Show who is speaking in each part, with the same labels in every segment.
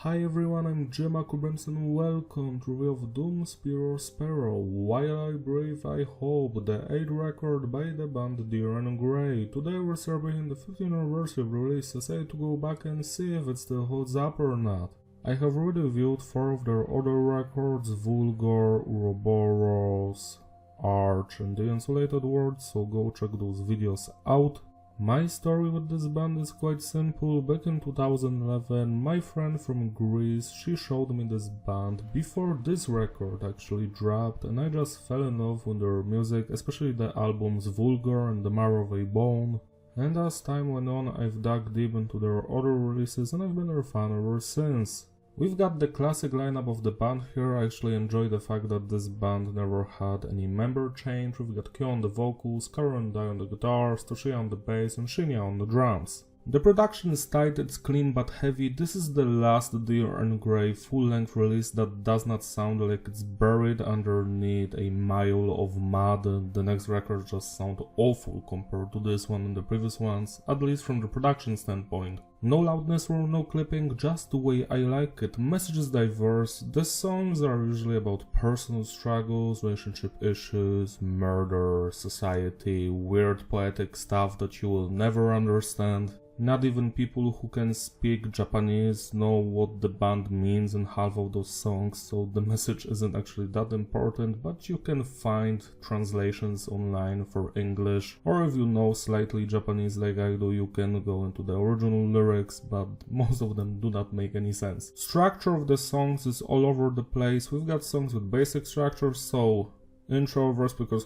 Speaker 1: Hi everyone, I'm Jūyoku and welcome to review of Dum Spiro Spero, While I Breathe I Hope, the 8th record by the band Dir En Grey. Today we're celebrating the 15th anniversary of release, so I decided to go back and see if it still holds up or not. I have already reviewed 4 of their other records, Vulgar, Ouroboros, Arch and the Insulated World, so go check those videos out. My story with this band is quite simple. Back in 2011, my friend from Greece, she showed me this band before this record actually dropped, and I just fell in love with their music, especially the albums Vulgar and The Marrow of a Bone. And as time went on, I've dug deep into their other releases and I've been a fan ever since. We've got the classic lineup of the band here. I actually enjoy the fact that this band never had any member change. We've got Kyo on the vocals, Karu and Dai on the guitars, Toshiya on the bass and Shinya on the drums. The production is tight, it's clean but heavy. This is the last Dir En Grey full-length release that does not sound like it's buried underneath a mile of mud. The next records just sound awful compared to this one and the previous ones, at least from the production standpoint. No loudness or no clipping, just the way I like it. Message is diverse. The songs are usually about personal struggles, relationship issues, murder, society, weird poetic stuff that you will never understand. Not even people who can speak Japanese know what the band means in half of those songs, so the message isn't actually that important, but you can find translations online for English, or if you know slightly Japanese like I do, you can go into the original lyrics, but most of them do not make any sense. Structure of the songs is all over the place. We've got songs with basic structures, so intro, verse, pre-chorus,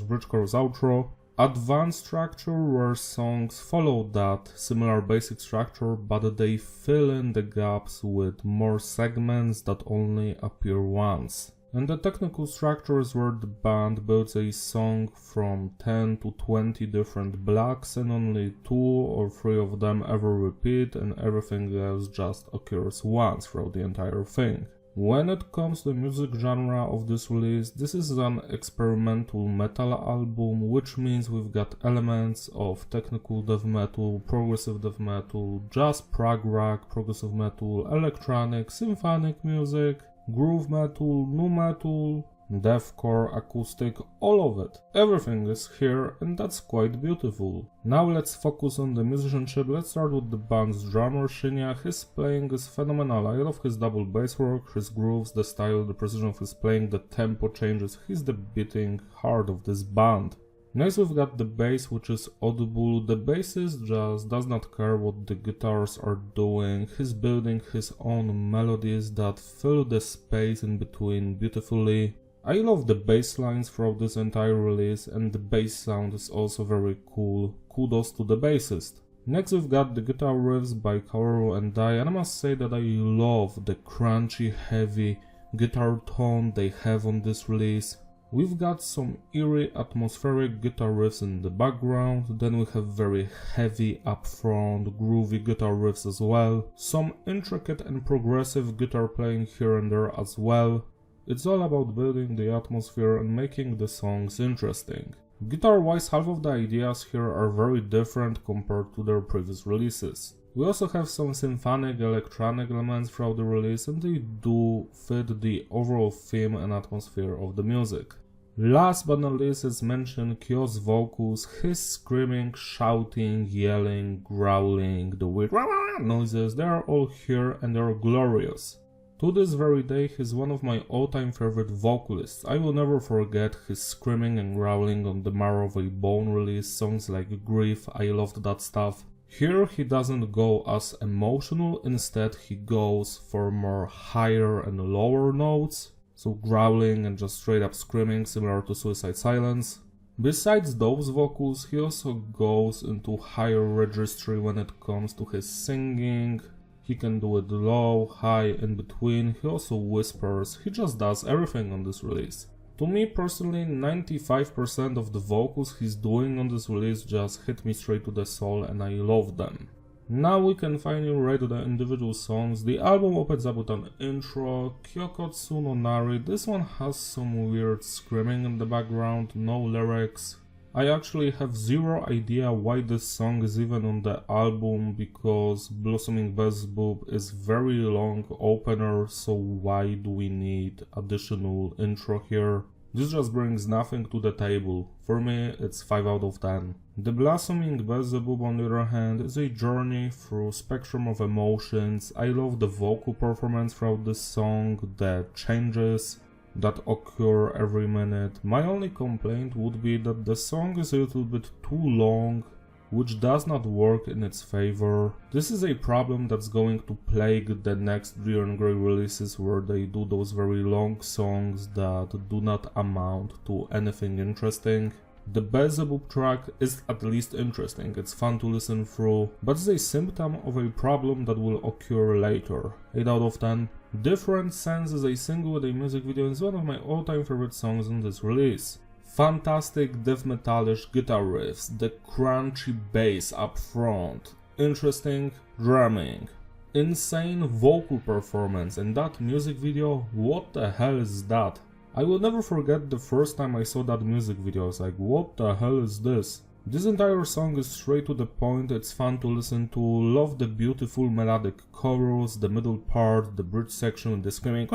Speaker 1: bridge, chorus, outro. Advanced structure where songs follow that similar basic structure, but they fill in the gaps with more segments that only appear once. And the technical structure is where the band builds a song from 10 to 20 different blocks and only 2 or 3 of them ever repeat and everything else just occurs once throughout the entire thing. When it comes to the music genre of this release, this is an experimental metal album, which means we've got elements of technical death metal, progressive death metal, jazz, prog rock, progressive metal, electronic, symphonic music, groove metal, nu metal, deathcore, acoustic, all of it. Everything is here and that's quite beautiful. Now let's focus on the musicianship. Let's start with the band's drummer Shinya. His playing is phenomenal. I love his double bass work, his grooves, the style, the precision of his playing, the tempo changes. He's the beating heart of this band. Next we've got the bass, which is audible. The bassist just does not care what the guitars are doing. He's building his own melodies that fill the space in between beautifully. I love the bass lines throughout this entire release, and the bass sound is also very cool. Kudos to the bassist. Next we've got the guitar riffs by Karu and Dai, and I must say that I love the crunchy, heavy guitar tone they have on this release. We've got some eerie, atmospheric guitar riffs in the background, then we have very heavy, upfront, groovy guitar riffs as well. Some intricate and progressive guitar playing here and there as well. It's all about building the atmosphere and making the songs interesting. Guitar-wise, half of the ideas here are very different compared to their previous releases. We also have some symphonic electronic elements throughout the release, and they do fit the overall theme and atmosphere of the music. Last but not least, as mentioned, Kyo's vocals, his screaming, shouting, yelling, growling, the weird noises, they are all here and they are glorious. To this very day, he's one of my all-time favorite vocalists. I will never forget his screaming and growling on the Marrow of a Bone release, songs like Grief, I loved that stuff. Here he doesn't go as emotional, instead he goes for more higher and lower notes, so growling and just straight up screaming, similar to Suicide Silence. Besides those vocals, he also goes into higher registry when it comes to his singing. He can do it low, high, in between. He also whispers. He just does everything on this release. To me personally, 95% of the vocals he's doing on this release just hit me straight to the soul and I love them. Now we can finally rate the individual songs. The album opens up with an intro, Kyōkotsu No Nari. This one has some weird screaming in the background, no lyrics. I actually have zero idea why this song is even on the album, because Blossoming Beelzebub is very long opener, so why do we need additional intro here? This just brings nothing to the table. For me, it's 5 out of 10. The Blossoming Beelzebub, on the other hand, is a journey through spectrum of emotions. I love the vocal performance throughout this song, the changes that occur every minute. My only complaint would be that the song is a little bit too long, which does not work in its favor. This is a problem that's going to plague the next Dir En Grey releases, where they do those very long songs that do not amount to anything interesting. The Beelzebub track is at least interesting, it's fun to listen through, but it's a symptom of a problem that will occur later. 8 out of 10. Different Sense is a single with a music video and is one of my all-time favorite songs on this release. Fantastic death metalish guitar riffs, the crunchy bass up front, interesting drumming, insane vocal performance, and that music video, what the hell is that? I will never forget the first time I saw that music video. I was like, what the hell is this? This entire song is straight to the point, it's fun to listen to, love the beautiful melodic chorus, the middle part, the bridge section, the screaming,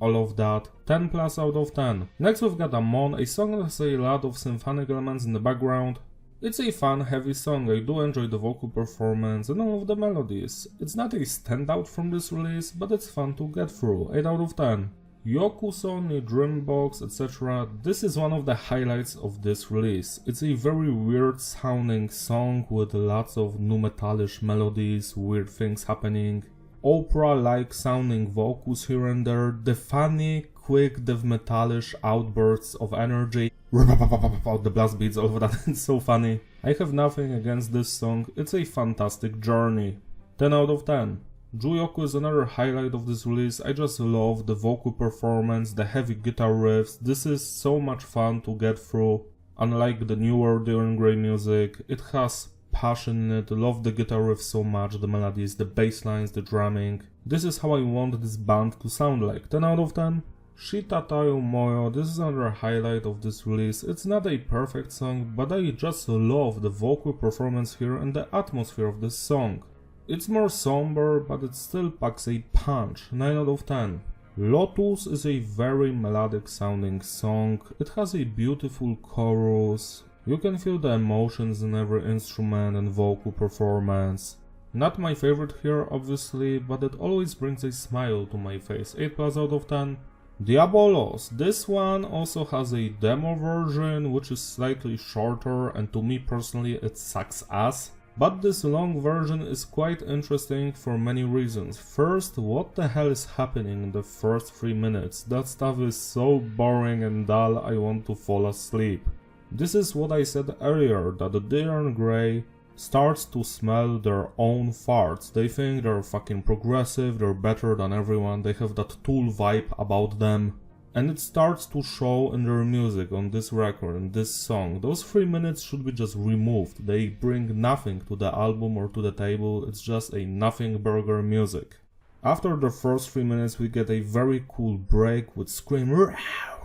Speaker 1: all of that. 10 plus out of 10. Next we've got Amon, a song that has a lot of symphonic elements in the background. It's a fun, heavy song, I do enjoy the vocal performance and all of the melodies. It's not a standout from this release, but it's fun to get through, 8 out of 10. Yokusō Ni Dreambox, etc. This is one of the highlights of this release. It's a very weird sounding song with lots of nu metalish melodies, weird things happening, opera-like sounding vocals here and there, the funny, quick death metalish outbursts of energy, the blast beats, all of that, it's so funny. I have nothing against this song, it's a fantastic journey. 10 out of 10. Jūyoku is another highlight of this release. I just love the vocal performance, the heavy guitar riffs. This is so much fun to get through. Unlike the newer Dir En Grey music, it has passion in it. Love the guitar riffs so much, the melodies, the bass lines, the drumming. This is how I want this band to sound like. 10 out of 10. Shitataru Mōrō, this is another highlight of this release. It's not a perfect song, but I just love the vocal performance here and the atmosphere of this song. It's more somber, but it still packs a punch, 9 out of 10. Lotus is a very melodic sounding song, it has a beautiful chorus, you can feel the emotions in every instrument and vocal performance. Not my favorite here obviously, but it always brings a smile to my face, 8 plus out of 10. Diabolos, this one also has a demo version which is slightly shorter and to me personally it sucks ass. But this long version is quite interesting for many reasons. First, what the hell is happening in the first 3 minutes? That stuff is so boring and dull, I want to fall asleep. This is what I said earlier, that the Dir En Grey starts to smell their own farts. They think they're fucking progressive, they're better than everyone, they have that Tool vibe about them. And it starts to show in their music on this record, in this song. Those 3 minutes should be just removed. They bring nothing to the album or to the table, it's just a nothing burger music. After the first 3 minutes we get a very cool break with scream,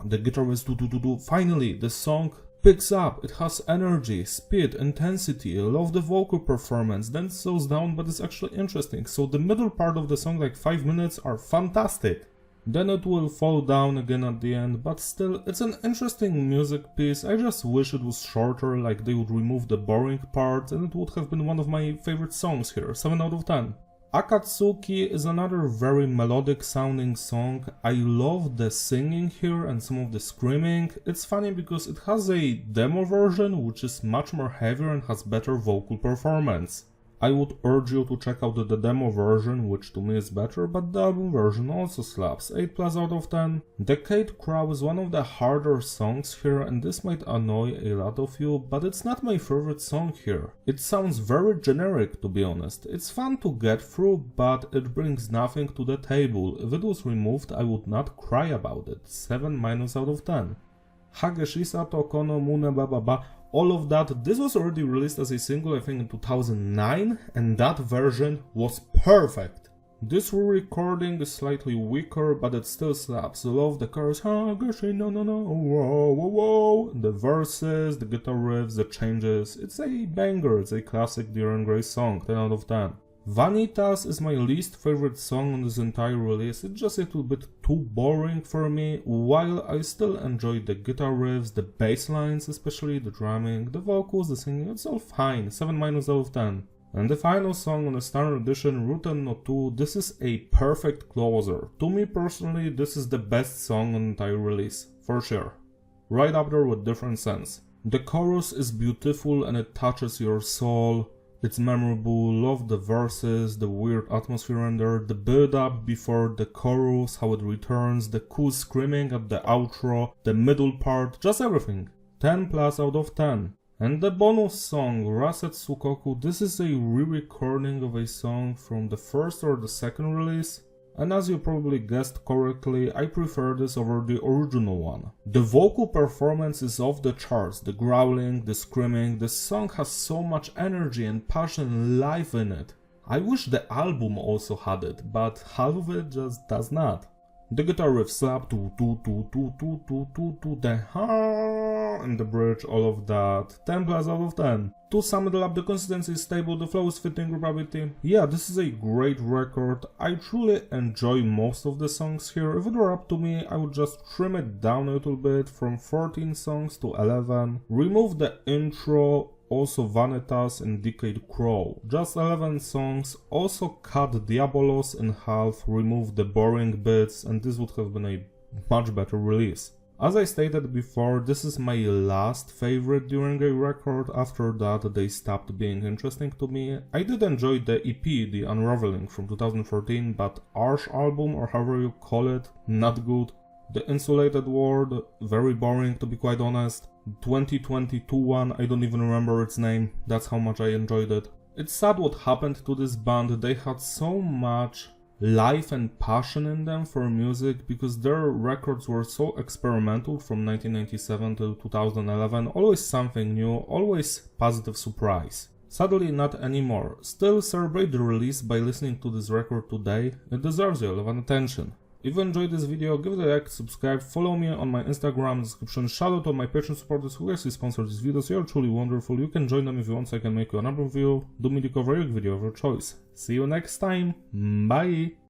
Speaker 1: the guitar is do. Finally, the song picks up, it has energy, speed, intensity, I love the vocal performance, then it slows down but it's actually interesting. So the middle part of the song, like 5 minutes, are fantastic. Then it will fall down again at the end, but still, it's an interesting music piece. I just wish it was shorter, like they would remove the boring parts, and it would have been one of my favorite songs here, 7 out of 10. Akatsuki is another very melodic sounding song. I love the singing here and some of the screaming. It's funny because it has a demo version which is much more heavier and has better vocal performance. I would urge you to check out the demo version, which to me is better, but the album version also slaps, 8 plus out of 10. Decayed Crow is one of the harder songs here, and this might annoy a lot of you, but it's not my favorite song here. It sounds very generic, to be honest. It's fun to get through, but it brings nothing to the table. If it was removed, I would not cry about it, 7 minus out of 10. Hageshisa to Kono Mune Baba. All of that, this was already released as a single I think in 2009, and that version was perfect. This re-recording is slightly weaker, but it still slaps. I love the chorus, Hageshisa no whoa whoa whoa, the verses, the guitar riffs, the changes. It's a banger, it's a classic Dir En Grey song, 10 out of 10. Vanitas is my least favorite song on this entire release. It's just a little bit too boring for me, while I still enjoy the guitar riffs, the bass lines, especially the drumming, the vocals, the singing. It's all fine, 7- out of 10. And the final song on the standard edition, Ruten No Tō, this is a perfect closer. To me personally, this is the best song on the entire release, for sure. Right up there with Different Sense. The chorus is beautiful and it touches your soul. It's memorable, love the verses, the weird atmosphere in there, the build up before the chorus, how it returns, the cool screaming at the outro, the middle part, just everything. 10+ out of 10. And the bonus song, Rasetsukoku, this is a re-recording of a song from the first or the second release. And as you probably guessed correctly, I prefer this over the original one. The vocal performance is off the charts, the growling, the screaming, the song has so much energy and passion and life in it. I wish the album also had it, but half of it just does not. The guitar riff slap, the ha and the bridge, all of that. 10+ out of 10. To sum it up, the consistency is stable, the flow is fitting, gravity. Yeah, this is a great record. I truly enjoy most of the songs here. If it were up to me, I would just trim it down a little bit from 14 songs to 11. Remove the intro, also Vanitas and Decayed Crow. Just 11 songs. Also cut Diabolos in half, remove the boring bits, and this would have been a much better release. As I stated before, this is my last favorite Dir En Grey record. After that they stopped being interesting to me. I did enjoy the EP, The Unraveling from 2014, but Arch album, or however you call it, not good. The Insulated World, very boring to be quite honest. 2022 one, I don't even remember its name, that's how much I enjoyed it. It's sad what happened to this band. They had so much life and passion in them for music, because their records were so experimental from 1997 to 2011, always something new, always positive surprise. Sadly not anymore. Still celebrate the release by listening to this record today, it deserves your love and attention. If you enjoyed this video, give it a like, subscribe, follow me on my Instagram description, shout out to my Patreon supporters who actually sponsor these videos. You are truly wonderful. You can join them if you want, so I can make you a number video, do me the cover video of your choice. See you next time, bye!